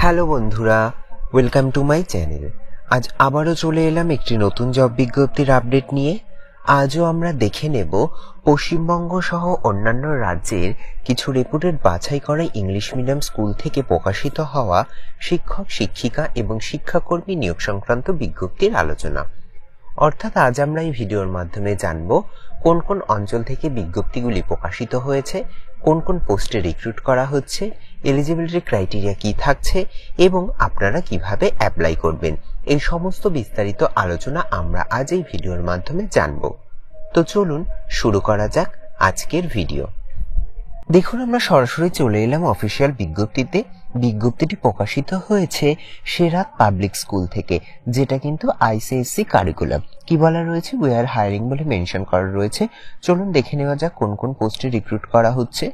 Hello বন্ধুরা, welcome to my channel. আজ আবারও চলে এলাম একটি নতুন জব বিজ্ঞপ্তির আপডেট নিয়ে। আজও আমরা দেখে নেব পশ্চিমবঙ্গ সহ অন্যান্য রাজ্যের কিছু রেপুটেড বাছাই করা ইংলিশ মিডিয়াম স্কুল থেকে প্রকাশিত হওয়া শিক্ষক, শিক্ষিকা এবং শিক্ষাকর্মী নিয়োগ সংক্রান্ত বিজ্ঞপ্তির আলোচনা। অর্থাৎ আজ আমরা এই ভিডিওর মাধ্যমে জানব কোন কোন অঞ্চল থেকে বিজ্ঞপ্তিগুলি প্রকাশিত হয়েছে, কোন কোন পোস্টে রিক্রুট করা হচ্ছে, এলিজিবিলিটি ক্রাইটেরিয়া কি থাকছে এবং আপনারা কিভাবে অ্যাপ্লাই করবেন। এই সমস্ত বিস্তারিত আলোচনা আমরা আজ এই ভিডিওর মাধ্যমে জানব। তো চলুন শুরু করা যাক আজকের ভিডিও। দেখুন, আমরা সরাসরি চলে এলাম অফিসিয়াল বিজ্ঞপ্তিতে। বিজ্ঞপ্তিটি প্রকাশিত হয়েছে সেরাত পাবলিক স্কুল থেকে, যেটা কিন্তু আইসিএসসি কারিকুলাম। কি বলা রয়েছে, উই আর হায়ারিং বলে মেনশন করা রয়েছে। চলুন দেখে নেওয়া যাক কোন কোন পোস্টে রিক্রুট করা হচ্ছে।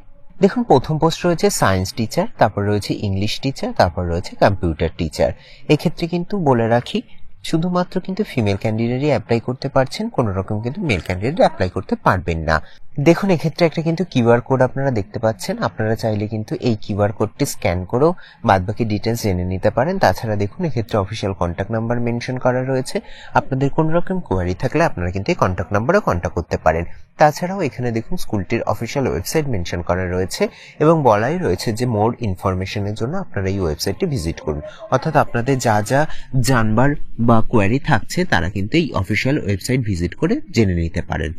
দেখুন, প্রথম পোস্ট রয়েছে সায়েন্স টিচার, তারপর রয়েছে ইংলিশ টিচার, তারপর রয়েছে কম্পিউটার টিচার। এক্ষেত্রে কিন্তু বলে রাখি, শুধুমাত্র কিন্তু ফিমেল ক্যান্ডিডেটই অ্যাপ্লাই করতে পারছেন, কোনো রকম কিন্তু মেল ক্যান্ডিডেট অ্যাপ্লাই করতে পারবেন না। দেখুন, এক্ষেত্রে একটা কিন্তু কিউআর কোড আপনারা দেখতে পাচ্ছেন। আপনারা চাইলে কিন্তু এই কিউআর কোডটি স্ক্যান করেও বাদবাকি ডিটেলস জেনে নিতে পারেন। তাছাড়া দেখুন, এক্ষেত্রে অফিসিয়াল কন্ট্যাক্ট নাম্বার মেনশন করা রয়েছে। আপনাদের কোনো রকম কোয়ারি থাকলে আপনারা কিন্তু এই কন্ট্যাক্ট নাম্বারেও কন্ট্যাক্ট করতে পারেন। তাছাড়াও এখানে দেখুন স্কুলটির অফিসিয়াল ওয়েবসাইট মেনশন করা রয়েছে এবং বলাই রয়েছে যে মোর ইনফরমেশনের জন্য আপনারা এই ওয়েবসাইটটি ভিজিট করুন। অর্থাৎ আপনাদের যা যা জানবার বা কোয়ারি থাকছে তারা কিন্তু এই অফিসিয়াল ওয়েবসাইট ভিজিট করে জেনে নিতে পারেন।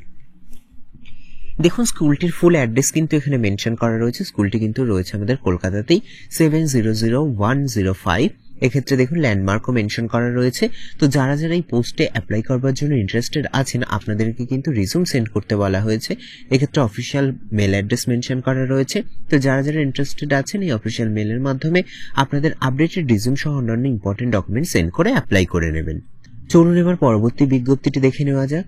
দেখুন, স্কুলটির ফুল অ্যাড্রেস কিন্তু এখানে মেনশন করা রয়েছে। স্কুলটি কিন্তু রয়েছে আমাদের কলকাতাতেই, 700105। এক্ষেত্রে দেখুন ল্যান্ডমার্কও মেনশন করা রয়েছে। তো যারা যারা এই পোস্টে অ্যাপ্লাই করবার জন্য ইন্টারেস্টেড আছেন, আপনাদেরকে কিন্তু রিজুম সেন্ড করতে বলা হয়েছে। এক্ষেত্রে অফিসিয়াল মেল অ্যাড্রেস মেনশন করা রয়েছে। তো যারা যারা ইন্টারেস্টেড আছেন, এই অফিসিয়াল মেলের মাধ্যমে আপনাদের আপডেটেড রিজুম সহ অন্যান্য ইম্পর্টেন্ট ডকুমেন্ট সেন্ড করে অ্যাপ্লাই করে নেবেন। চলুন এবার পরবর্তী বিজ্ঞপ্তিটি দেখে নেওয়া যাক।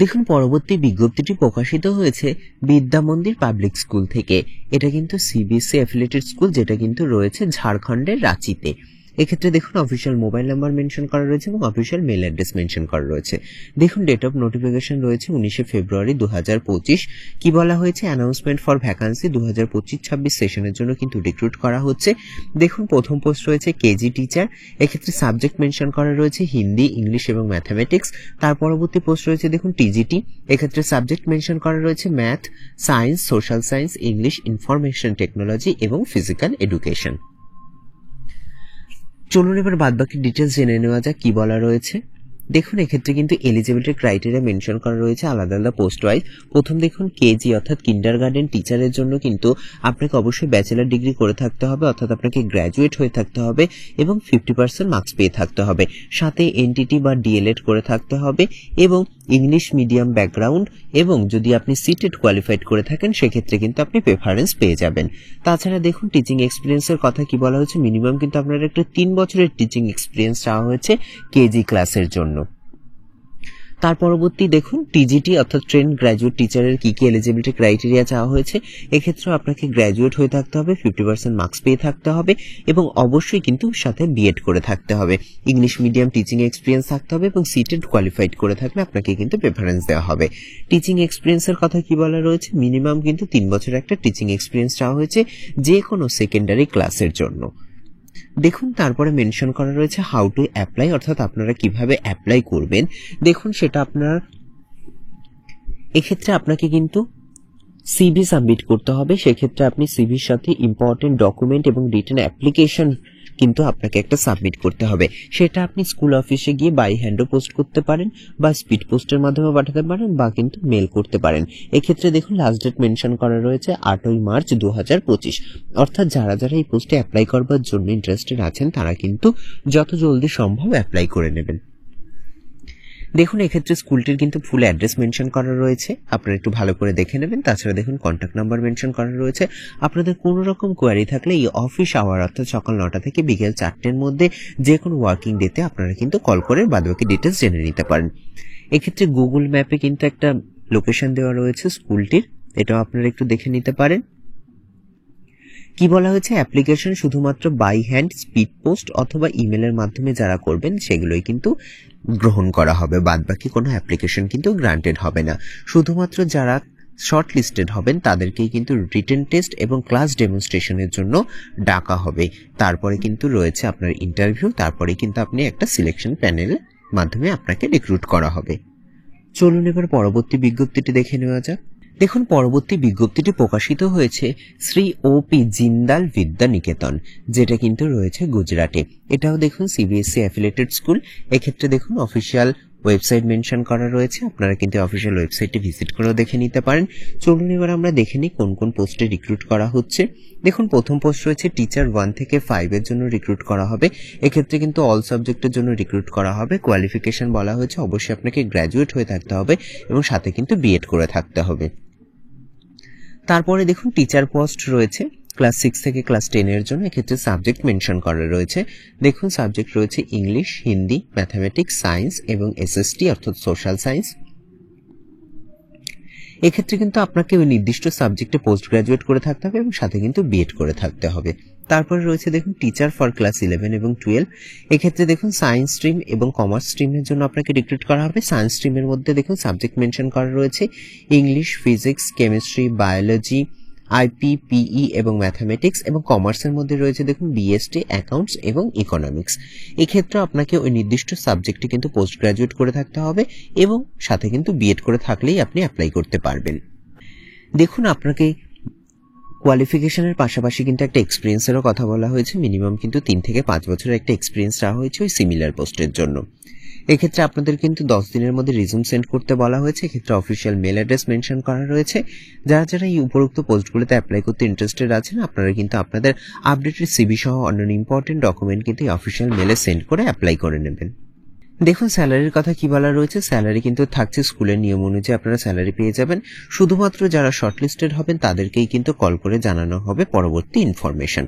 দেখুন, পরবর্তী বিজ্ঞপ্তিটি প্রকাশিত হয়েছে বিদ্যা মন্দির পাবলিক স্কুল থেকে। এটা কিন্তু সিবিএসসি অ্যাফিলিয়েটেড স্কুল, যেটা কিন্তু রয়েছে ঝাড়খণ্ডের রাঁচিতে। এক্ষেত্রে দেখুন অফিসিয়াল মোবাইল নাম্বার মেনশন করা রয়েছে এবং অফিসিয়াল মেল অ্যাড্রেস মেনশন করা রয়েছে। দেখুন, ডেট অফ নোটিফিকেশন রয়েছে 19 ফেব্রুয়ারি 2025। কি বলা হয়েছে, অ্যানাউন্সমেন্ট ফর ভ্যাকান্সি 2025-26 সেশনের জন্য কিন্তু রিক্রুট করা হচ্ছে। দেখুন, প্রথম পোস্ট রয়েছে কেজি টিচার। এক্ষেত্রে সাবজেক্ট মেনশন করা রয়েছে হিন্দি, ইংলিশ এবং ম্যাথামেটিক্স। তার পরবর্তী পোস্ট রয়েছে দেখুন টিজিটি। এক্ষেত্রে সাবজেক্ট মেনশন করা রয়েছে math, science, social science, English, information technology এবং ফিজিক্যাল এডুকেশন। চলুন এবার বাদবাকি ডিটেলস জেনে নেওয়া যাক কি বলা রয়েছে। দেখুন, এক্ষেত্রে কিন্তু এলিজিবিলিটি ক্রাইটেরিয়া মেনশন করা রয়েছে আলাদা আলাদা পোস্ট ওয়াইজ। প্রথম দেখুন কেজি অর্থাৎ কিন্ডারগার্টেন টিচারের জন্য কিন্তু আপনাকে অবশ্যই ব্যাচেলার ডিগ্রি করে থাকতে হবে, অর্থাৎ আপনাকে গ্র্যাজুয়েট হয়ে থাকতে হবে এবং 50% মার্কস পেয়ে থাকতে হবে। সাথে এনটিটি বা ডিএলএড করে থাকতে হবে এবং ইংলিশ মিডিয়াম ব্যাকগ্রাউন্ড, এবং যদি আপনি সিটেড কোয়ালিফাইড করে থাকেন সেক্ষেত্রে কিন্তু আপনি প্রেফারেন্স পেয়ে যাবেন। তাছাড়া দেখুন টিচিং এক্সপিরিয়েন্সের কথা কি বলা হয়েছে, মিনিমাম কিন্তু আপনার একটা 3 বছরের টিচিং এক্সপিরিয়েন্স চাওয়া হয়েছে কেজি ক্লাসের জন্য। তার পরবর্তী দেখুন টিজিটি অর্থাৎ ট্রেন গ্র্যাজুয়েট টিচারের কি কি এলিজিবিলিটি ক্রাইটেরিয়া চাওয়া হয়েছে। এক্ষেত্রে আপনাকে গ্র্যাজুয়েট হয়ে থাকতে হবে, 50% মার্কস পেয়ে থাকতে হবে এবং অবশ্যই কিন্তু সাথে বিএড করে থাকতে হবে। ইংলিশ মিডিয়াম টিচিং এক্সপিরিয়েন্স থাকতে হবে এবং সিটেড কোয়ালিফাইড করে থাকলে আপনাকে কিন্তু প্রেফারেন্স দেওয়া হবে। টিচিং এক্সপিরিয়েন্সের কথা কি বলা রয়েছে, মিনিমাম কিন্তু 3 বছরের একটা টিচিং এক্সপিরিয়েন্স চাওয়া হয়েছে যে কোনো সেকেন্ডারি ক্লাসের জন্য। দেখুন, তারপরে মেনশন করা রয়েছে হাউ টু অ্যাপ্লাই, অর্থাৎ আপনারা কিভাবে অ্যাপ্লাই করবেন। দেখুন, সেটা আপনার এক্ষেত্রে আপনাকে কিন্তু সিভি সাবমিট করতে হবে। সেক্ষেত্রে আপনি সিভির সাথে ইম্পর্টেন্ট ডকুমেন্ট এবং রিটেন অ্যাপ্লিকেশন কিন্তু আপনাকে একটা সাবমিট করতে হবে। সেটা আপনি স্কুল অফিসে গিয়ে বাই হ্যান্ডও পোস্ট করতে পারেন বা স্পিড পোস্টের মাধ্যমে পাঠাতে পারেন বা কিন্তু মেল করতে পারেন। এক্ষেত্রে দেখুন লাস্ট ডেট মেনশন করা রয়েছে 8ই মার্চ 2025। অর্থাৎ যারা যারা এই পোস্টে অ্যাপ্লাই করবার জন্য ইন্টারেস্টেড আছেন তারা কিন্তু যত জলদি সম্ভব অ্যাপ্লাই করে নেবেন। দেখুন, এক্ষেত্রে স্কুলটির কিন্তু ফুল অ্যাড্রেস মেনশন করা রয়েছে, আপনারা একটু ভালো করে দেখে নেবেন। তাছাড়া দেখুন কন্ট্যাক্ট নাম্বার মেনশন করা রয়েছে। আপনাদের কোনো রকম কোয়ারি থাকলে এই অফিস আওয়ার অর্থাৎ সকাল 9টা থেকে বিকেল 4টের মধ্যে যে কোনো ওয়ার্কিং ডেতে আপনারা কিন্তু কল করে বাদবাকি ডিটেলস জেনে নিতে পারেন। এক্ষেত্রে গুগল ম্যাপে কিন্তু একটা লোকেশন দেওয়া রয়েছে স্কুলটির, এটাও আপনারা একটু দেখে নিতে পারেন। কি বলা হয়েছে, অ্যাপ্লিকেশন শুধুমাত্র বাই হ্যান্ড, স্পিড পোস্ট অথবা ইমেলের মাধ্যমে যারা করবেন সেগুলোই কিন্তু গ্রহণ করা হবে, বাদবাকি কোনো অ্যাপ্লিকেশন কিন্তু গ্রান্টেড হবে না। শুধুমাত্র যারা শর্ট লিস্টেড হবেন তাদেরকেই কিন্তু রিটেন টেস্ট এবং ক্লাস ডেমনস্ট্রেশনের জন্য ডাকা হবে। তারপরে কিন্তু রয়েছে আপনার ইন্টারভিউ, তারপরে কিন্তু আপনি একটা সিলেকশন প্যানেলের মাধ্যমে আপনাকে রিক্রুট করা হবে। চলুন এবার পরবর্তী বিজ্ঞপ্তিটি দেখে নেওয়া যাক। দেখুন, পরবর্তী বিজ্ঞপ্তিটি প্রকাশিত হয়েছে শ্রী ও.পি. জিন্দাল বিদ্যা নিকেতন, যেটা কিন্তু রয়েছে গুজরাটে। এটাও দেখুন সিবিএসসি অ্যাফিলিয়েটেড স্কুল। এক্ষেত্রে দেখুন অফিসিয়াল ওয়েবসাইট মেনশন করা রয়েছে, আপনারা কিন্তু অফিসিয়াল ওয়েবসাইটে ভিজিট করেও দেখে নিতে পারেন। চলুন এবার আমরা দেখে নিই কোন কোন পোস্টে রিক্রুট করা হচ্ছে। দেখুন, প্রথম পোস্ট রয়েছে টিচার 1 থেকে 5 এর জন্য রিক্রুট করা হবে। এক্ষেত্রে কিন্তু অল সাবজেক্টের জন্য রিক্রুট করা হবে। কোয়ালিফিকেশন বলা হয়েছে অবশ্যই আপনাকে গ্র্যাজুয়েট হয়ে থাকতে হবে এবং সাথে কিন্তু বিএড করে থাকতে হবে। তারপরে দেখুন টিচার পোস্ট রয়েছে ক্লাস 6 থেকে ক্লাস 10 এর জন্য। এক্ষেত্রে সাবজেক্ট মেনশন করা রয়েছে। দেখুন সাবজেক্ট রয়েছে ইংলিশ, হিন্দি, ম্যাথামেটিক্স, সায়েন্স এবং এসএসটি অর্থাৎ সোশ্যাল সায়েন্স। এক্ষেত্রে কিন্তু আপনাকে ওই নির্দিষ্ট সাবজেক্টে পোস্ট গ্রাজুয়েট করে থাকতে হবে এবং সাথে কিন্তু বিএড করে থাকতে হবে। তারপরে রয়েছে দেখুন টিচার ফর ক্লাস 11 এবং 12। এক্ষেত্রে দেখুন সায়েন্স স্ট্রিম এবং কমার্স স্ট্রিমের জন্য আপনাকে রিক্রুট করা হবে। সায়েন্স স্ট্রিমের মধ্যে দেখুন সাবজেক্ট মেনশন করা রয়েছে English, physics, chemistry, biology, IP, PE এবং ম্যাথামেটিক্স। এবং কমার্সের মধ্যে রয়েছে দেখুন বিএসটি, অ্যাকাউন্টস এবং ইকোনমিক্স। এক্ষেত্রে আপনাকে ওই নির্দিষ্ট সাবজেক্টে কিন্তু পোস্ট গ্রাজুয়েট করে থাকতে হবে এবং সাথে কিন্তু বিএড করে থাকলেই আপনি অ্যাপ্লাই করতে পারবেন। দেখুন আপনাকে কোয়ালিফিকেশনের পাশাপাশি কিন্তু একটা এক্সপিরিয়েন্সেরও কথা বলা হয়েছে। মিনিমাম কিন্তু 3 থেকে 5 বছরের একটা এক্সপিরিয়েন্স রাখা হয়েছে ওই সিমিলার পোস্টের জন্য। এক্ষেত্রে আপনাদের কিন্তু 10 দিনের মধ্যে রিজিউম সেন্ড করতে বলা হয়েছে। এক্ষেত্রে অফিসিয়াল মেল অ্যাড্রেস মেনশন করা রয়েছে। যারা যারা এই উপরোক্ত পোস্টগুলোতে অ্যাপ্লাই করতে ইন্টারেস্টেড আছেন, আপনারা কিন্তু আপনাদের আপডেটেড সিভি সহ অন্যান্য ইম্পর্টেন্ট ডকুমেন্ট কিন্তু অফিসিয়াল মেলে সেন্ড করে অ্যাপ্লাই করে নেবেন। দেখুন স্যালারির কথা কি বলা রয়েছে। স্যালারি কিন্তু থাকছে স্কুলের নিয়ম অনুযায়ী আপনারা স্যালারি পেয়ে যাবেন। শুধুমাত্র যারা শর্টলিস্টেড হবেন তাদেরকেই কিন্তু কল করে জানানো হবে পরবর্তী ইনফরমেশন।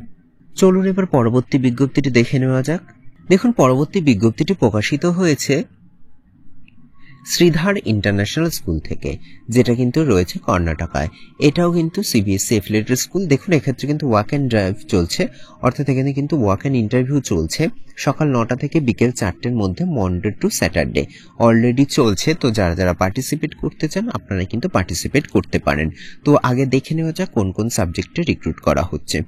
চলুন এবার পরবর্তী বিজ্ঞপ্তিটি দেখে নেওয়া যাক। দেখুন পরবর্তী বিজ্ঞপ্তিটি প্রকাশিত হয়েছে শ্রীধার ইন্টারন্যাশনাল স্কুল থেকে, যেটা কিন্তু রয়েছে কর্ণাটকায়। এটাও কিন্তু সিবিএসসি অ্যাফিলিয়েটেড স্কুল। দেখুন এক্ষেত্রে কিন্তু ওয়াক অ্যান্ড ড্রাইভ চলছে, অর্থাৎ এখানে কিন্তু ওয়াক অ্যান্ড ইন্টারভিউ চলছে সকাল 9টা থেকে বিকেল 4টের মধ্যে, মনডে টু স্যাটারডে অলরেডি চলছে। তো যারা যারা পার্টিসিপেট করতে চান আপনারা কিন্তু পার্টিসিপেট করতে পারেন। তো আগে দেখে নেওয়া যাক কোন কোন সাবজেক্টে রিক্রুট করা হচ্ছে।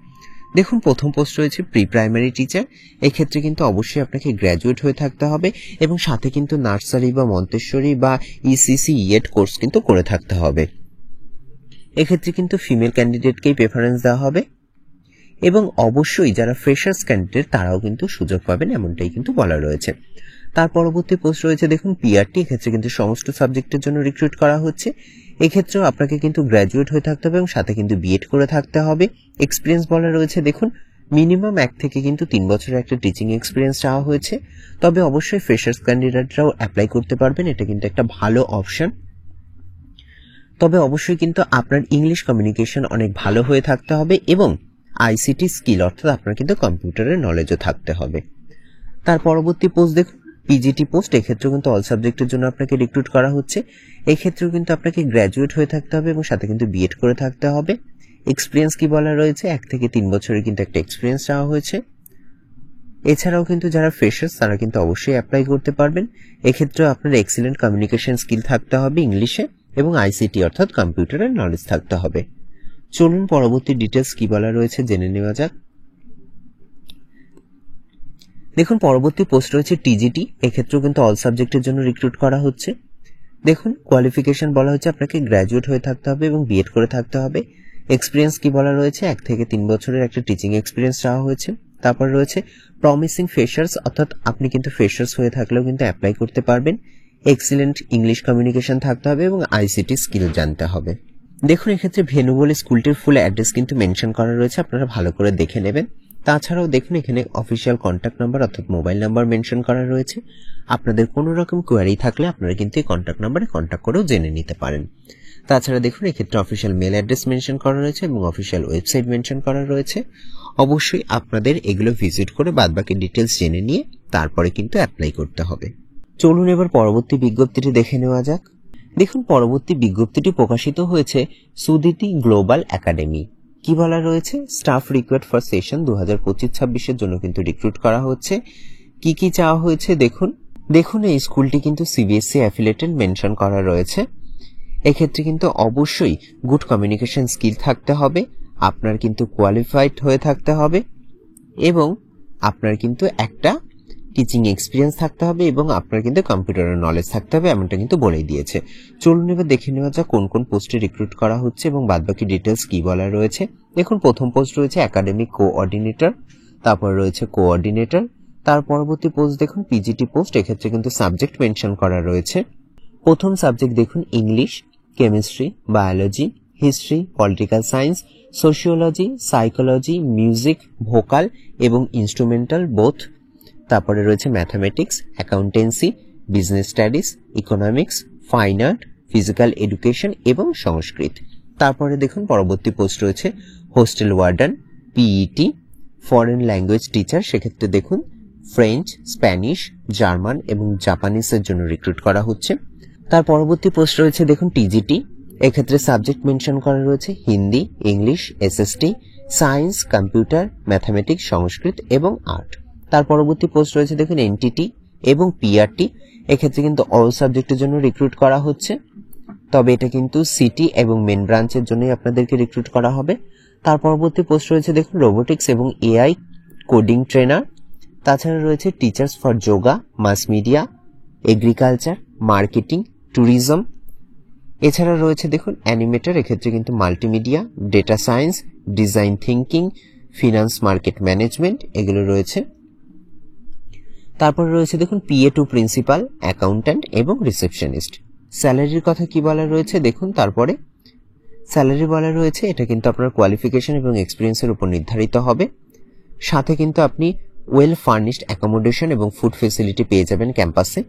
দেখুন প্রথম পোস্ট রয়েছে প্রি প্রাইমারি টিচার। এক্ষেত্রে কিন্তু অবশ্যই আপনাকে গ্র্যাজুয়েট হয়ে থাকতে হবে এবং সাথে কিন্তু নার্সারি বা মন্তেশ্বরী বা ইসিসি ইএড কোর্স কিন্তু করে থাকতে হবে। এক্ষেত্রে কিন্তু ফিমেল ক্যান্ডিডেটকেই প্রেফারেন্স দেওয়া হবে এবং অবশ্যই যারা ফ্রেশার্স ক্যান্ডিডেট তারাও কিন্তু সুযোগ পাবেন, এমনটাই কিন্তু বলা রয়েছে। তার পরবর্তী পোস্ট রয়েছে দেখুন পিআরটি। এক্ষেত্রে কিন্তু সমস্ত সাবজেক্টের জন্য রিক্রুট করা হচ্ছে। এক্ষেত্রেও আপনাকে কিন্তু গ্র্যাজুয়েট হয়ে থাকতে হবে এবং সাথে কিন্তু বিএড করে থাকতে হবে। এক্সপিরিয়েন্স বলা রয়েছে দেখুন মিনিমাম 1 থেকে কিন্তু 3 বছরের একটা টিচিং এক্সপিরিয়েন্স চাওয়া হয়েছে। তবে অবশ্যই ফ্রেশার্স ক্যান্ডিডেটরাও অ্যাপ্লাই করতে পারবেন, এটা কিন্তু একটা ভালো অপশন। তবে অবশ্যই কিন্তু আপনার ইংলিশ কমিউনিকেশন অনেক ভালো হয়ে থাকতে হবে এবং আইসিটি স্কিল অর্থাৎ আপনার কিন্তু কম্পিউটারের নলেজও থাকতে হবে। তার পরবর্তী পোস্ট দেখুন পিজিটি পোস্ট। এক্ষেত্রেও কিন্তু অল সাবজেক্টের জন্য আপনাকে রিক্রুট করা হচ্ছে। এক্ষেত্রেও কিন্তু আপনাকে গ্র্যাজুয়েট হয়ে থাকতে হবে এবং সাথে কিন্তু বিএড করে থাকতে হবে। এক্সপিরিয়েন্স কি বলা রয়েছে 1 থেকে 3 বছরের কিন্তু একটা এক্সপিরিয়েন্স চাওয়া হয়েছে। এছাড়াও কিন্তু যারা ফ্রেশার্স তারা কিন্তু অবশ্যই অ্যাপ্লাই করতে পারবেন। এক্ষেত্রেও আপনার এক্সিলেন্ট কমিউনিকেশন স্কিল থাকতে হবে ইংলিশে এবং আইসিটি অর্থাৎ কম্পিউটারের নলেজ থাকতে হবে। চলুন পরবর্তী ডিটেলস কি বলা রয়েছে জেনে নেওয়া যাক। দেখুন পরবর্তী পোস্ট রয়েছে টিজিটি। এক্ষেত্রেও কিন্তু অল সাবজেক্টের জন্য রিক্রুট করা হচ্ছে। দেখুন কোয়ালিফিকেশন বলা হচ্ছে আপনাকে গ্র্যাজুয়েট হয়ে থাকতে হবে এবং বিএড করে থাকতে হবে। এক্সপিরিয়েন্স কি বলা রয়েছে 1 থেকে 3 বছরের একটা টিচিং এক্সপিরিয়েন্স চাওয়া হয়েছে। তারপর রয়েছে প্রমিসিং ফ্রেশার্স, অর্থাৎ আপনি কিন্তু ফ্রেশার্স হয়ে থাকলেও কিন্তু অ্যাপ্লাই করতে পারবেন। এক্সিলেন্ট ইংলিশ কমিউনিকেশন থাকতে হবে এবং আইসিটি স্কিল জানতে হবে। দেখুন এক্ষেত্রে ভেনু বলে স্কুলটির ফুল অ্যাড্রেস কিন্তু মেনশন করা রয়েছে, আপনারা ভালো করে দেখে নেবেন। তাছাড়াও দেখুন এখানে অফিসিয়াল কন্ট্যাক্ট নাম্বার অর্থাৎ মোবাইল নাম্বার মেনশন করা রয়েছে। আপনাদের কোনো রকম কোয়ারি থাকলে আপনারা কিন্তু এই কন্ট্যাক্ট নাম্বারে কন্ট্যাক্ট করেও জেনে নিতে পারেন। তাছাড়া দেখুন এক্ষেত্রে অফিসিয়াল মেল অ্যাড্রেস মেনশন করা রয়েছে এবং অফিসিয়াল ওয়েবসাইট মেনশন করা রয়েছে। অবশ্যই আপনাদের এগুলো ভিজিট করে বাদবাকি ডিটেলস জেনে নিয়ে তারপরে কিন্তু অ্যাপ্লাই করতে হবে। চলুন এবার পরবর্তী বিজ্ঞপ্তিটি দেখে নেওয়া যাক। দেখুন পরবর্তী বিজ্ঞপ্তিটি প্রকাশিত হয়েছে সুদিতি গ্লোবাল একাডেমি। কি বলা রয়েছে স্টাফ রিকোয়ার্ড ফর সেশন 2025-26 জন্য কিন্তু রিক্রুট করা হচ্ছে। কি কি চাওয়া হয়েছে দেখুন এই স্কুলটি কিন্তু সিবিএসসি অ্যাফিলিয়েটেড মেনশন করা রয়েছে। এক্ষেত্রে কিন্তু অবশ্যই গুড কমিউনিকেশন স্কিল থাকতে হবে, আপনার কিন্তু কোয়ালিফাইড হয়ে থাকতে হবে এবং আপনার কিন্তু একটা টিচিং এক্সপিরিয়েন্স থাকতে হবে এবং আপনার কিন্তু কম্পিউটারের নলেজ থাকতে হবে, এমনটা কিন্তু বলেই দিয়েছে। চলুন এবার দেখে নেওয়া যাক কোন কোন পোস্টে রিক্রুট করা হচ্ছে এবং বাদবাকি ডিটেলস কি বলা রয়েছে। দেখুন প্রথম পোস্ট রয়েছে একাডেমিক কোঅর্ডিনেটর, তারপর রয়েছে কোঅর্ডিনেটর, তার পরবর্তী পোস্ট দেখুন পিজিটি পোস্ট। এক্ষেত্রে কিন্তু সাবজেক্ট মেনশন করা রয়েছে। প্রথম সাবজেক্ট দেখুন English, chemistry, biology, history, political science, sociology, psychology, music, vocal এবং ইনস্ট্রুমেন্টাল বোথ। তারপরে রয়েছে mathematics, accountancy, business studies, economics, fine art, physical education এবং সংস্কৃত। তারপরে দেখুন পরবর্তী পোস্ট রয়েছে hostel ওয়ার্ডান, PET, foreign language teacher. সেক্ষেত্রে দেখুন ফ্রেঞ্চ, স্প্যানিশ, জার্মান এবং জাপানিজের জন্য রিক্রুট করা হচ্ছে। তার পরবর্তী পোস্ট রয়েছে দেখুন টিজিটি। এক্ষেত্রে সাবজেক্ট মেনশন করা রয়েছে Hindi, English, SST, science, computer, mathematics, Sanskrit এবং আর্ট। তার পরবর্তী পোস্ট রয়েছে দেখুন এনটিটি এবং পিআরটি। এক্ষেত্রে কিন্তু অল সাবজেক্টের জন্য রিক্রুট করা হচ্ছে, তবে এটা কিন্তু সিটি এবং মেন ব্রাঞ্চের জন্যই আপনাদেরকে রিক্রুট করা হবে। তার পরবর্তী পোস্ট রয়েছে দেখুন রোবোটিক্স এবং এআই কোডিং ট্রেনার। তাছাড়া রয়েছে teachers for yoga, mass media, agriculture, marketing, tourism. এছাড়া রয়েছে দেখুন অ্যানিমেটর। এক্ষেত্রে কিন্তু multimedia, data science, design thinking, finance, market management এগুলো রয়েছে। তারপরে রয়েছে দেখুন পিএ টু প্রিন্সিপাল, অ্যাকাউন্ট্যান্ট এবং রিসেপশনিস্ট। স্যালারির কথা কি বলা রয়েছে দেখুন। তারপরে স্যালারি বলা রয়েছে এটা কিন্তু আপনার কোয়ালিফিকেশন এবং এক্সপিরিয়েন্সের উপর নির্ধারিত হবে। সাথে কিন্তু আপনি ওয়েল ফার্নিশড অ্যাকোমোডেশন এবং ফুড ফেসিলিটি পেয়ে যাবেন ক্যাম্পাসে।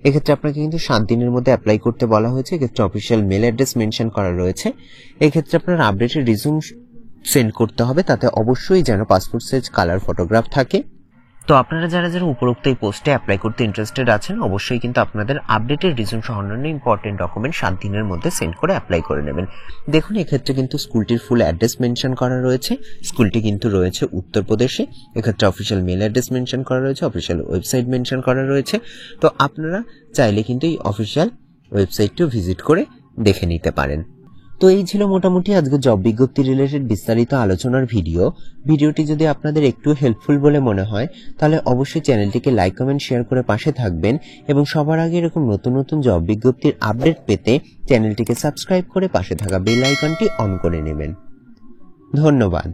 এক্ষেত্রে আপনাকে কিন্তু 7 দিনের মধ্যে অ্যাপ্লাই করতে বলা হয়েছে। এক্ষেত্রে অফিসিয়াল মেল অ্যাড্রেস মেনশন করা রয়েছে। এক্ষেত্রে আপনার আপডেটেড রিজিউম সেন্ড করতে হবে, তাতে অবশ্যই যেন পাসপোর্ট সাইজ কালার ফটোগ্রাফ থাকে। তো আপনারা যারা যারা উপরোক্ত এই পোস্টে অ্যাপ্লাই করতে ইন্টারেস্টেড আছেন অবশ্যই কিন্তু আপনাদের আপডেটেড রিজিউম সহ অন্যান্য ইম্পর্টেন্ট ডকুমেন্ট 7 দিনের মধ্যে সেন্ড করে অ্যাপ্লাই করে নেবেন। দেখুন এক্ষেত্রে কিন্তু স্কুলটির ফুল অ্যাড্রেস মেনশন করা রয়েছে। স্কুলটি কিন্তু রয়েছে উত্তরপ্রদেশে। এক্ষেত্রে অফিসিয়াল মেল অ্যাড্রেস মেনশন করা রয়েছে, অফিসিয়াল ওয়েবসাইট মেনশন করা রয়েছে। তো আপনারা চাইলে কিন্তু এই অফিসিয়াল ওয়েবসাইটটিও ভিজিট করে দেখে নিতে পারেন। তো এই ছিল মোটামুটি আজকে জব বিজ্ঞপ্তি রিলেটেড বিস্তারিত আলোচনার ভিডিওটি যদি আপনাদের একটু হেল্পফুল বলে মনে হয় তাহলে অবশ্যই চ্যানেলটিকে লাইক, কমেন্ট, শেয়ার করে পাশে থাকবেন এবং সবার আগে এরকম নতুন নতুন জব বিজ্ঞপ্তির আপডেট পেতে চ্যানেলটিকে সাবস্ক্রাইব করে পাশে থাকা বেল আইকনটি অন করে নেবেন। ধন্যবাদ।